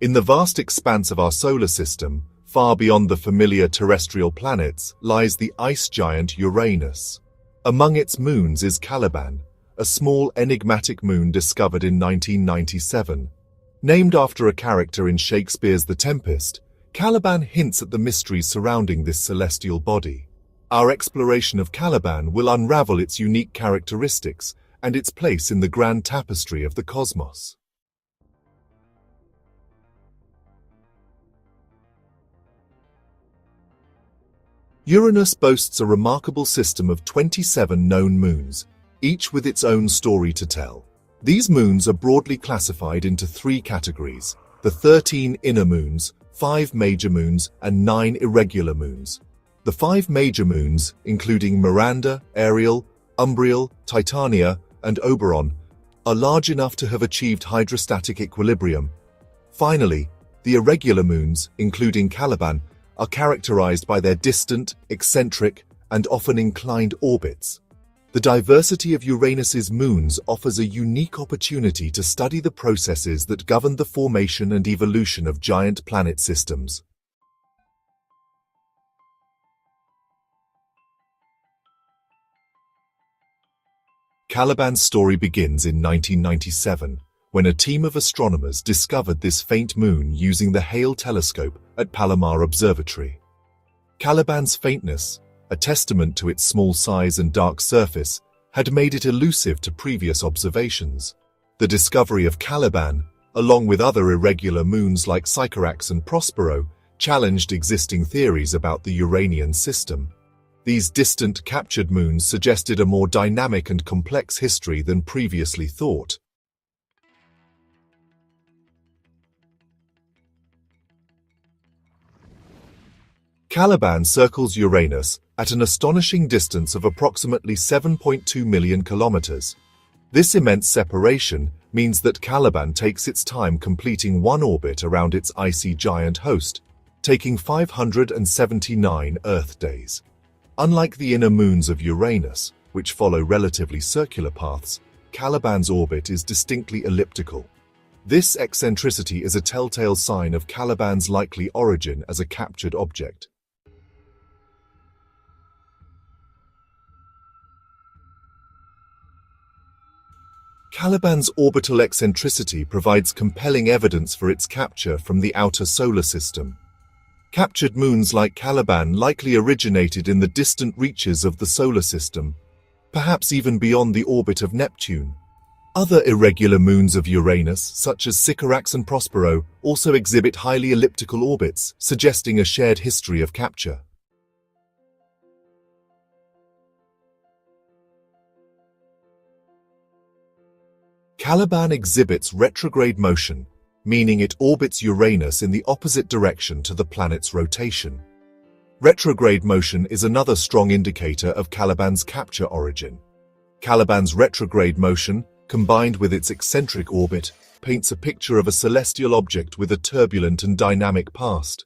In the vast expanse of our solar system, far beyond the familiar terrestrial planets, lies the ice giant Uranus. Among its moons is Caliban, a small enigmatic moon discovered in 1997. Named after a character in Shakespeare's The Tempest, Caliban hints at the mysteries surrounding this celestial body. Our exploration of Caliban will unravel its unique characteristics and its place in the grand tapestry of the cosmos. Uranus boasts a remarkable system of 27 known moons, each with its own story to tell. These moons are broadly classified into 3 categories: the 13 inner moons, 5 major moons, and 9 irregular moons. The 5 major moons, including Miranda, Ariel, Umbriel, Titania, and Oberon, are large enough to have achieved hydrostatic equilibrium. Finally, the irregular moons, including Caliban, are characterized by their distant, eccentric, and often inclined orbits. The diversity of Uranus's moons offers a unique opportunity to study the processes that govern the formation and evolution of giant planet systems. Caliban's story begins in 1997, when a team of astronomers discovered this faint moon using the Hale telescope at Palomar Observatory. Caliban's faintness, a testament to its small size and dark surface, had made it elusive to previous observations. The discovery of Caliban, along with other irregular moons like Sycorax and Prospero, challenged existing theories about the Uranian system. These distant captured moons suggested a more dynamic and complex history than previously thought. Caliban circles Uranus at an astonishing distance of approximately 7.2 million kilometers. This immense separation means that Caliban takes its time completing one orbit around its icy giant host, taking 579 Earth days. Unlike the inner moons of Uranus, which follow relatively circular paths, Caliban's orbit is distinctly elliptical. This eccentricity is a telltale sign of Caliban's likely origin as a captured object. Caliban's orbital eccentricity provides compelling evidence for its capture from the outer solar system. Captured moons like Caliban likely originated in the distant reaches of the solar system, perhaps even beyond the orbit of Neptune. Other irregular moons of Uranus, such as Sycorax and Prospero, also exhibit highly elliptical orbits, suggesting a shared history of capture. Caliban exhibits retrograde motion, meaning it orbits Uranus in the opposite direction to the planet's rotation. Retrograde motion is another strong indicator of Caliban's capture origin. Caliban's retrograde motion, combined with its eccentric orbit, paints a picture of a celestial object with a turbulent and dynamic past.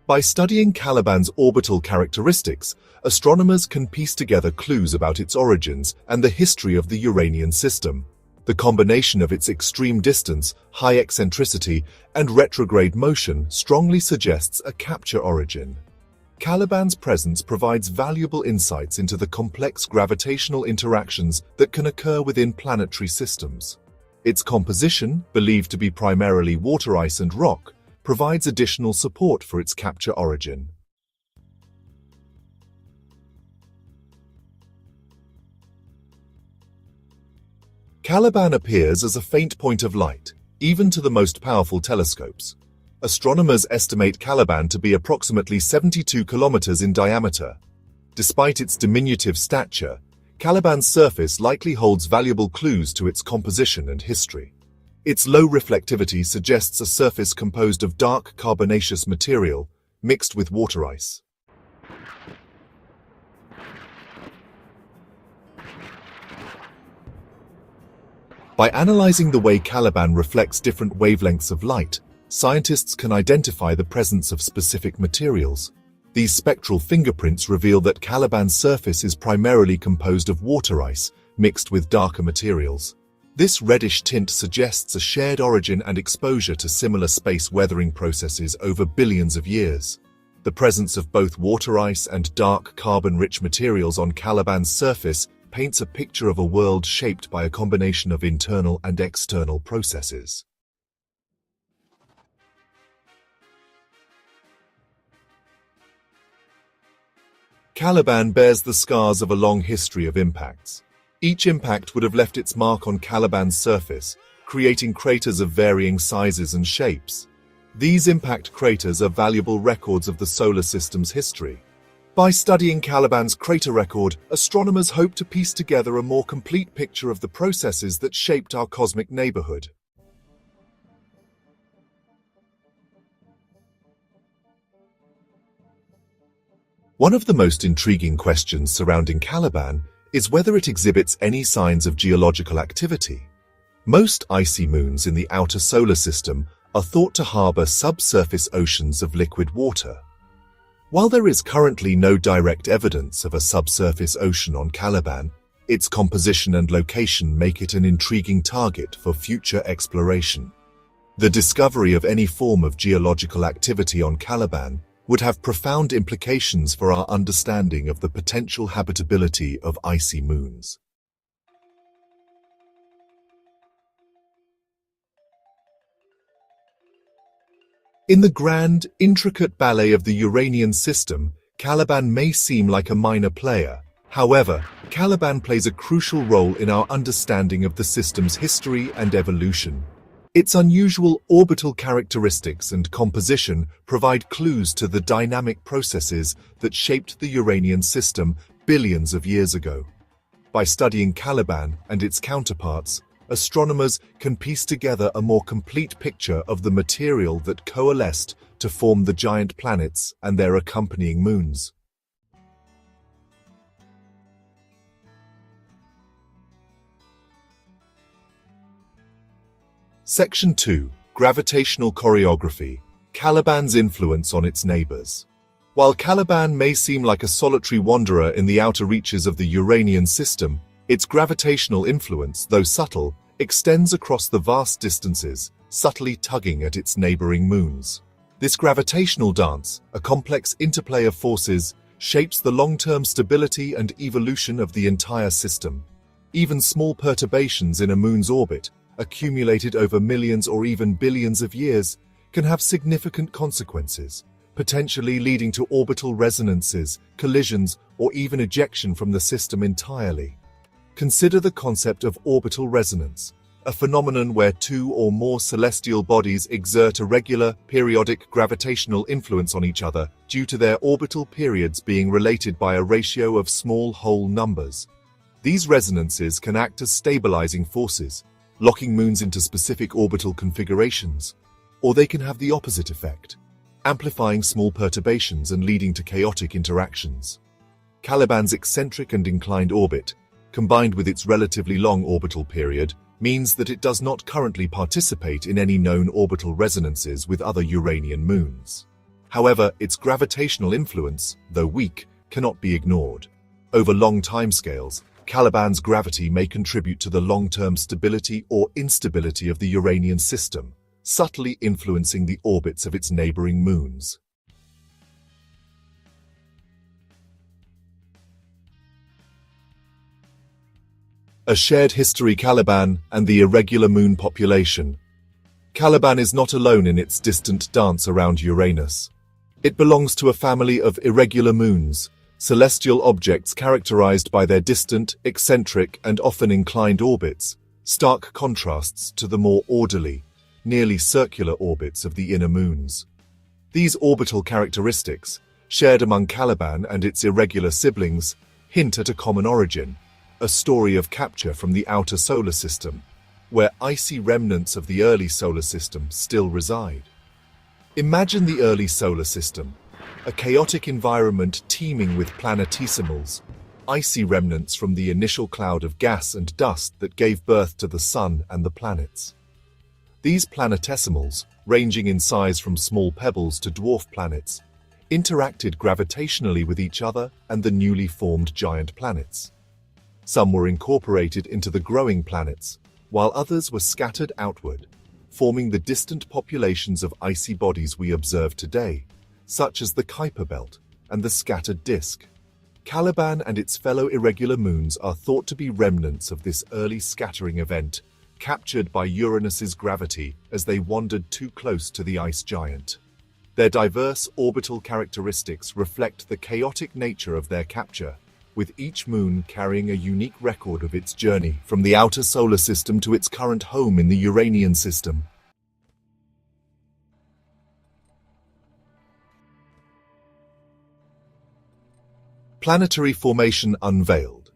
By studying Caliban's orbital characteristics, astronomers can piece together clues about its origins and the history of the Uranian system. The combination of its extreme distance, high eccentricity, and retrograde motion strongly suggests a capture origin. Caliban's presence provides valuable insights into the complex gravitational interactions that can occur within planetary systems. Its composition, believed to be primarily water ice and rock, provides additional support for its capture origin. Caliban appears as a faint point of light, even to the most powerful telescopes. Astronomers estimate Caliban to be approximately 72 kilometers in diameter. Despite its diminutive stature, Caliban's surface likely holds valuable clues to its composition and history. Its low reflectivity suggests a surface composed of dark carbonaceous material mixed with water ice. By analyzing the way Caliban reflects different wavelengths of light, scientists can identify the presence of specific materials. These spectral fingerprints reveal that Caliban's surface is primarily composed of water ice, mixed with darker materials. This reddish tint suggests a shared origin and exposure to similar space weathering processes over billions of years. The presence of both water ice and dark carbon-rich materials on Caliban's surface paints a picture of a world shaped by a combination of internal and external processes. Caliban bears the scars of a long history of impacts. Each impact would have left its mark on Caliban's surface, creating craters of varying sizes and shapes. These impact craters are valuable records of the solar system's history. By studying Caliban's crater record, astronomers hope to piece together a more complete picture of the processes that shaped our cosmic neighborhood. One of the most intriguing questions surrounding Caliban is whether it exhibits any signs of geological activity. Most icy moons in the outer solar system are thought to harbor subsurface oceans of liquid water. While there is currently no direct evidence of a subsurface ocean on Caliban, its composition and location make it an intriguing target for future exploration. The discovery of any form of geological activity on Caliban would have profound implications for our understanding of the potential habitability of icy moons. In the grand, intricate ballet of the Uranian system, Caliban may seem like a minor player. However, Caliban plays a crucial role in our understanding of the system's history and evolution. Its unusual orbital characteristics and composition provide clues to the dynamic processes that shaped the Uranian system billions of years ago. By studying Caliban and its counterparts, astronomers can piece together a more complete picture of the material that coalesced to form the giant planets and their accompanying moons. Section 2. Gravitational Choreography. Caliban's influence on its neighbors. While Caliban may seem like a solitary wanderer in the outer reaches of the Uranian system, its gravitational influence, though subtle, extends across the vast distances, subtly tugging at its neighboring moons. This gravitational dance, a complex interplay of forces, shapes the long-term stability and evolution of the entire system. Even small perturbations in a moon's orbit, accumulated over millions or even billions of years, can have significant consequences, potentially leading to orbital resonances, collisions, or even ejection from the system entirely. Consider the concept of orbital resonance, a phenomenon where two or more celestial bodies exert a regular, periodic gravitational influence on each other due to their orbital periods being related by a ratio of small whole numbers. These resonances can act as stabilizing forces, locking moons into specific orbital configurations, or they can have the opposite effect, amplifying small perturbations and leading to chaotic interactions. Caliban's eccentric and inclined orbit, combined with its relatively long orbital period, means that it does not currently participate in any known orbital resonances with other Uranian moons. However, its gravitational influence, though weak, cannot be ignored. Over long timescales, Caliban's gravity may contribute to the long-term stability or instability of the Uranian system, subtly influencing the orbits of its neighboring moons. A shared history. Caliban and the irregular moon population. Caliban is not alone in its distant dance around Uranus. It belongs to a family of irregular moons, celestial objects characterized by their distant, eccentric, and often inclined orbits, stark contrasts to the more orderly, nearly circular orbits of the inner moons. These orbital characteristics, shared among Caliban and its irregular siblings, hint at a common origin, a story of capture from the outer solar system, where icy remnants of the early solar system still reside. Imagine the early solar system, a chaotic environment teeming with planetesimals, icy remnants from the initial cloud of gas and dust that gave birth to the Sun and the planets. These planetesimals, ranging in size from small pebbles to dwarf planets, interacted gravitationally with each other and the newly formed giant planets. Some were incorporated into the growing planets, while others were scattered outward, forming the distant populations of icy bodies we observe today, such as the Kuiper Belt and the scattered disk. Caliban and its fellow irregular moons are thought to be remnants of this early scattering event, captured by Uranus's gravity as they wandered too close to the ice giant. Their diverse orbital characteristics reflect the chaotic nature of their capture, with each moon carrying a unique record of its journey from the outer solar system to its current home in the Uranian system. Planetary formation unveiled.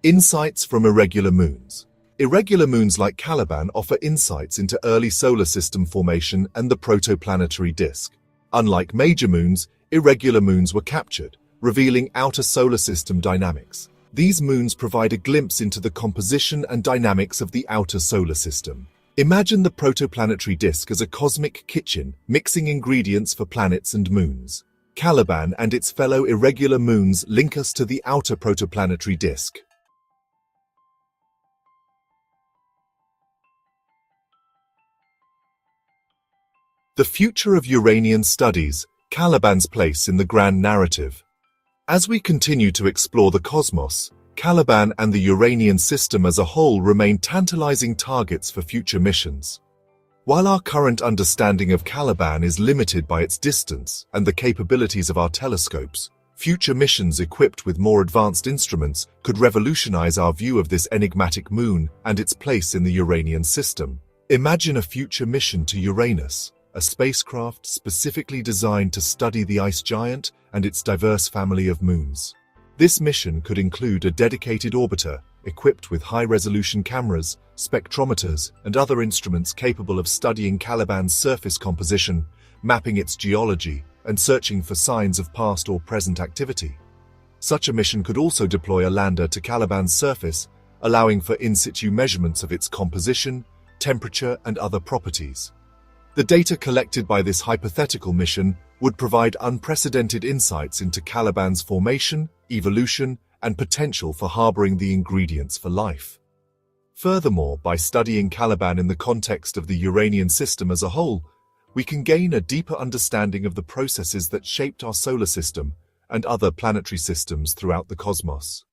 Insights from irregular moons. Irregular moons like Caliban offer insights into early solar system formation and the protoplanetary disk. Unlike major moons, irregular moons were captured, revealing outer solar system dynamics. These moons provide a glimpse into the composition and dynamics of the outer solar system. Imagine the protoplanetary disk as a cosmic kitchen, mixing ingredients for planets and moons. Caliban and its fellow irregular moons link us to the outer protoplanetary disk. The future of Uranian studies, Caliban's place in the grand narrative. As we continue to explore the cosmos, Caliban and the Uranian system as a whole remain tantalizing targets for future missions. While our current understanding of Caliban is limited by its distance and the capabilities of our telescopes, future missions equipped with more advanced instruments could revolutionize our view of this enigmatic moon and its place in the Uranian system. Imagine a future mission to Uranus, a spacecraft specifically designed to study the ice giant and its diverse family of moons. This mission could include a dedicated orbiter equipped with high-resolution cameras, spectrometers, and other instruments capable of studying Caliban's surface composition, mapping its geology, and searching for signs of past or present activity. Such a mission could also deploy a lander to Caliban's surface, allowing for in-situ measurements of its composition, temperature, and other properties. The data collected by this hypothetical mission would provide unprecedented insights into Caliban's formation, evolution, and potential for harboring the ingredients for life. Furthermore, by studying Caliban in the context of the Uranian system as a whole, we can gain a deeper understanding of the processes that shaped our solar system and other planetary systems throughout the cosmos.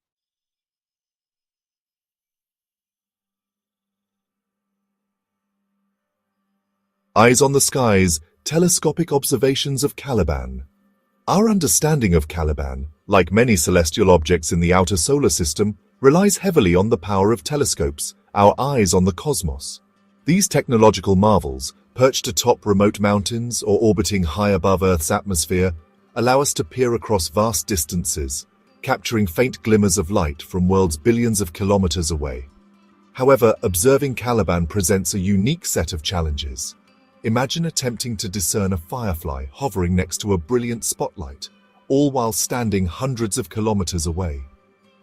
Eyes on the skies, telescopic observations of Caliban. Our understanding of Caliban, like many celestial objects in the outer solar system, relies heavily on the power of telescopes, our eyes on the cosmos. These technological marvels, perched atop remote mountains or orbiting high above Earth's atmosphere, allow us to peer across vast distances, capturing faint glimmers of light from worlds billions of kilometers away. However, observing Caliban presents a unique set of challenges. Imagine attempting to discern a firefly hovering next to a brilliant spotlight, all while standing hundreds of kilometers away.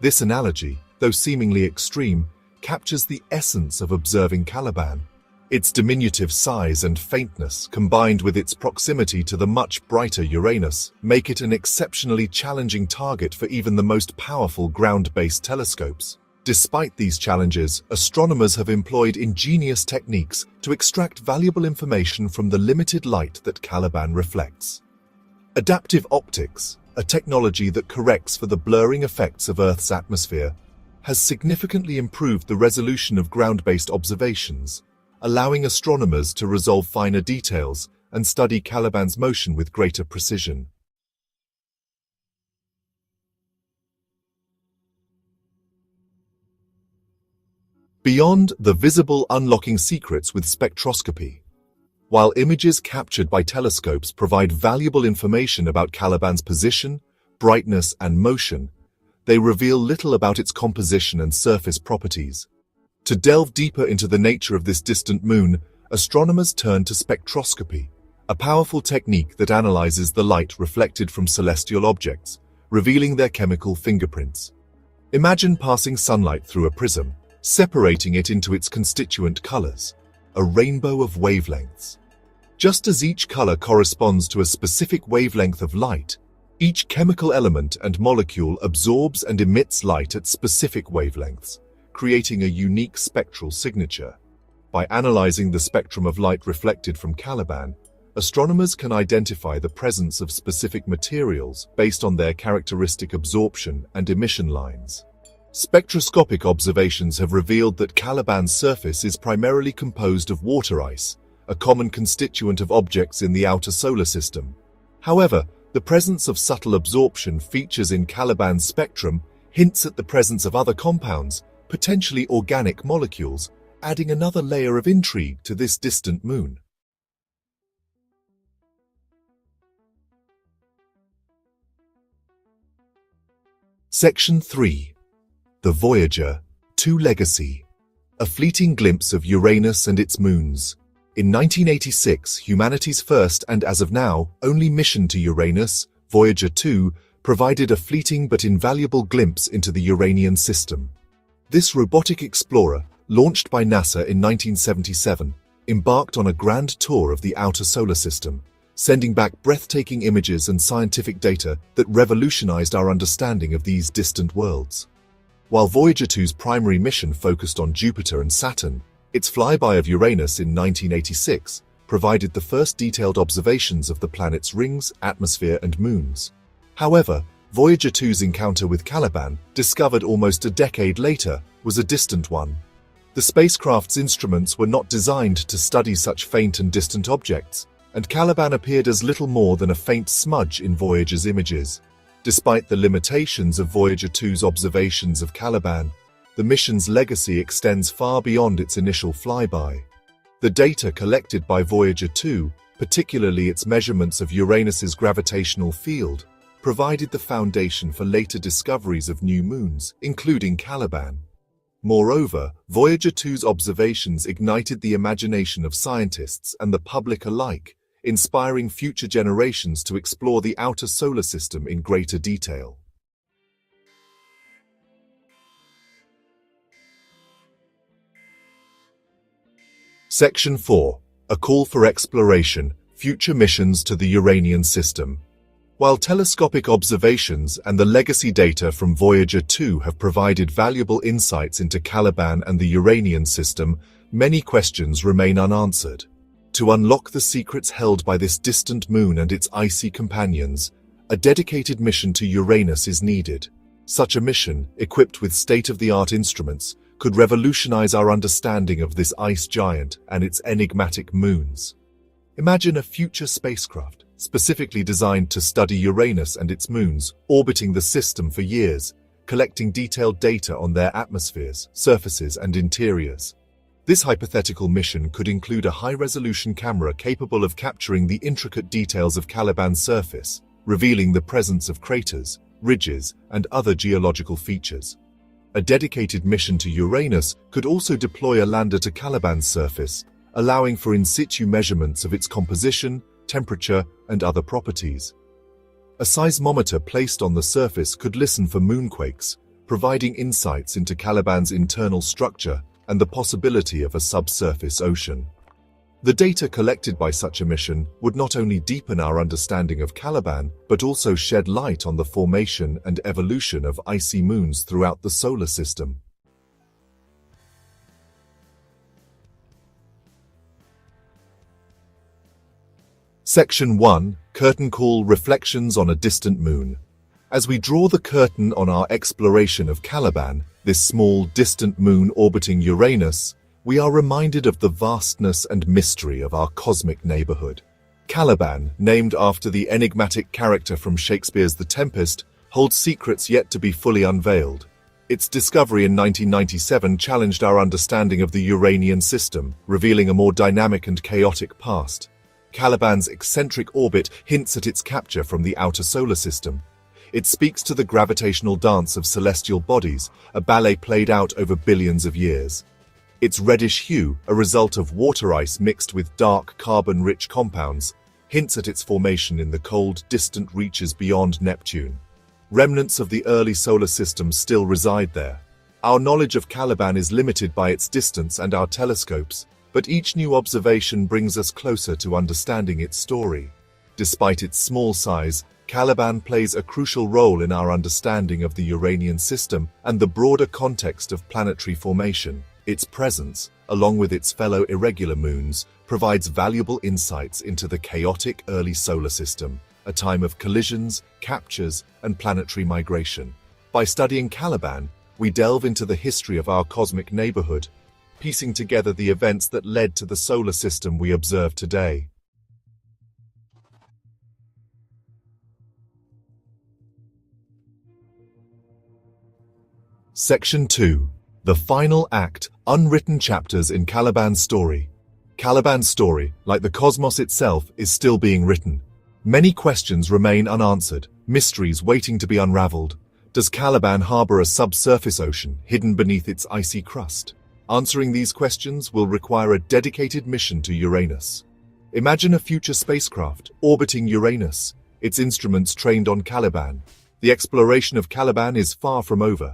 This analogy, though seemingly extreme, captures the essence of observing Caliban. Its diminutive size and faintness, combined with its proximity to the much brighter Uranus, make it an exceptionally challenging target for even the most powerful ground-based telescopes. Despite these challenges, astronomers have employed ingenious techniques to extract valuable information from the limited light that Caliban reflects. Adaptive optics, a technology that corrects for the blurring effects of Earth's atmosphere, has significantly improved the resolution of ground-based observations, allowing astronomers to resolve finer details and study Caliban's motion with greater precision. Beyond the visible, unlocking secrets with spectroscopy. While images captured by telescopes provide valuable information about Caliban's position, brightness, and motion, they reveal little about its composition and surface properties. To delve deeper into the nature of this distant moon, astronomers turn to spectroscopy, a powerful technique that analyzes the light reflected from celestial objects, revealing their chemical fingerprints. Imagine passing sunlight through a prism, separating it into its constituent colors, a rainbow of wavelengths. Just as each color corresponds to a specific wavelength of light, each chemical element and molecule absorbs and emits light at specific wavelengths, creating a unique spectral signature. By analyzing the spectrum of light reflected from Caliban, astronomers can identify the presence of specific materials based on their characteristic absorption and emission lines. Spectroscopic observations have revealed that Caliban's surface is primarily composed of water ice, a common constituent of objects in the outer solar system. However, the presence of subtle absorption features in Caliban's spectrum hints at the presence of other compounds, potentially organic molecules, adding another layer of intrigue to this distant moon. Section 3. The Voyager 2 Legacy. A fleeting glimpse of Uranus and its moons. In 1986, humanity's first and, as of now, only mission to Uranus, Voyager 2, provided a fleeting but invaluable glimpse into the Uranian system. This robotic explorer, launched by NASA in 1977, embarked on a grand tour of the outer solar system, sending back breathtaking images and scientific data that revolutionized our understanding of these distant worlds. While Voyager 2's primary mission focused on Jupiter and Saturn, its flyby of Uranus in 1986 provided the first detailed observations of the planet's rings, atmosphere, and moons. However, Voyager 2's encounter with Caliban, discovered almost a decade later, was a distant one. The spacecraft's instruments were not designed to study such faint and distant objects, and Caliban appeared as little more than a faint smudge in Voyager's images. Despite the limitations of Voyager 2's observations of Caliban, the mission's legacy extends far beyond its initial flyby. The data collected by Voyager 2, particularly its measurements of Uranus's gravitational field, provided the foundation for later discoveries of new moons, including Caliban. Moreover, Voyager 2's observations ignited the imagination of scientists and the public alike, inspiring future generations to explore the outer solar system in greater detail. Section 4. A Call for Exploration, Future Missions to the Uranian System. While telescopic observations and the legacy data from Voyager 2 have provided valuable insights into Caliban and the Uranian system, many questions remain unanswered. To unlock the secrets held by this distant moon and its icy companions, a dedicated mission to Uranus is needed. Such a mission, equipped with state-of-the-art instruments, could revolutionize our understanding of this ice giant and its enigmatic moons. Imagine a future spacecraft, specifically designed to study Uranus and its moons, orbiting the system for years, collecting detailed data on their atmospheres, surfaces, and interiors. This hypothetical mission could include a high-resolution camera capable of capturing the intricate details of Caliban's surface, revealing the presence of craters, ridges, and other geological features. A dedicated mission to Uranus could also deploy a lander to Caliban's surface, allowing for in-situ measurements of its composition, temperature, and other properties. A seismometer placed on the surface could listen for moonquakes, providing insights into Caliban's internal structure and the possibility of a subsurface ocean. The data collected by such a mission would not only deepen our understanding of Caliban, but also shed light on the formation and evolution of icy moons throughout the solar system. Section 1. Curtain Call: Reflections on a Distant Moon. As we draw the curtain on our exploration of Caliban, this small, distant moon orbiting Uranus, we are reminded of the vastness and mystery of our cosmic neighborhood. Caliban, named after the enigmatic character from Shakespeare's The Tempest, holds secrets yet to be fully unveiled. Its discovery in 1997 challenged our understanding of the Uranian system, revealing a more dynamic and chaotic past. Caliban's eccentric orbit hints at its capture from the outer solar system. It speaks to the gravitational dance of celestial bodies, a ballet played out over billions of years. Its reddish hue, a result of water ice mixed with dark carbon-rich compounds, hints at its formation in the cold, distant reaches beyond Neptune. Remnants of the early solar system still reside there. Our knowledge of Caliban is limited by its distance and our telescopes, But each new observation brings us closer to understanding its story. Despite its small size, Caliban plays a crucial role in our understanding of the Uranian system and the broader context of planetary formation. Its presence, along with its fellow irregular moons, provides valuable insights into the chaotic early solar system, a time of collisions, captures, and planetary migration. By studying Caliban, we delve into the history of our cosmic neighborhood, piecing together the events that led to the solar system we observe today. Section 2. The Final Act, Unwritten Chapters in Caliban's Story. Caliban's story, like the cosmos itself, is still being written. Many questions remain unanswered, mysteries waiting to be unraveled. Does Caliban harbor a subsurface ocean hidden beneath its icy crust? Answering these questions will require a dedicated mission to Uranus. Imagine a future spacecraft orbiting Uranus, its instruments trained on Caliban. The exploration of Caliban is far from over,